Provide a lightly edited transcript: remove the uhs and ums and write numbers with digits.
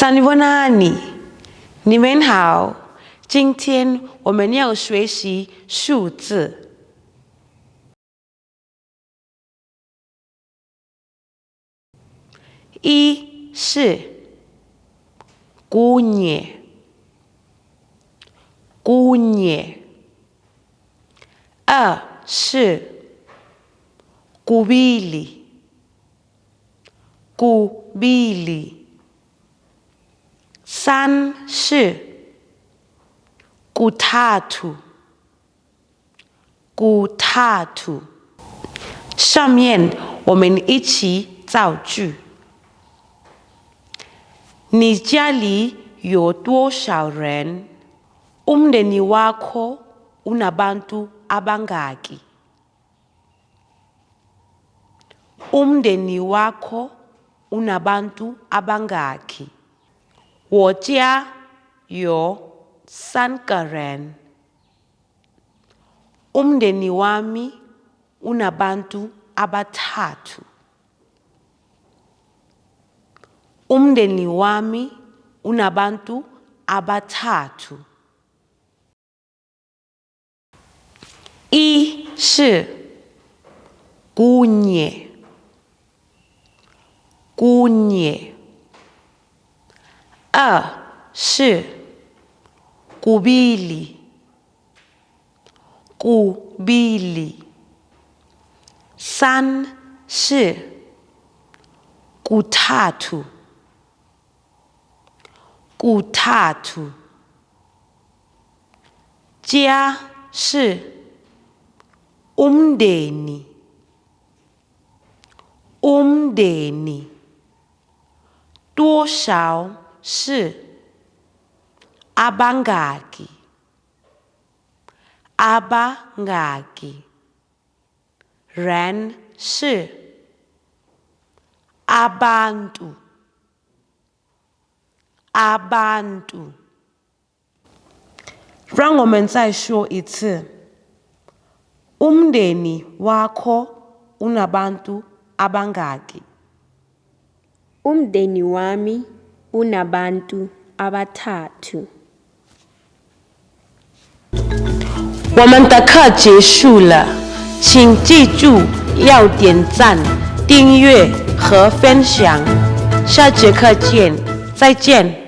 Sanibonani，你们好。今天我们要学习数字。一是姑爷，姑爷。二是古比里，古比里。三是古塔图，古塔图。上面我们一起造句。你家里有多少人？Umndeni wakho unabantu abangaki? Umndeni wakho unabantu abangaki? 我家有3个人。Umndeni wami unabantu abathathu. Umndeni wami unabantu abathathu. 一是姑爷，姑爷。二是古比里，古比里。三是古塔图，古塔图。家是umndeni，umndeni。多少是abangaki，abangaki。人是abantu，abantu。让我们再说一次。Umndeni wakho unabantu abangaki? Umndeni wami unabantu abathathu. 我们的课结束了，请记住要点赞、订阅和分享。下节课见，再见。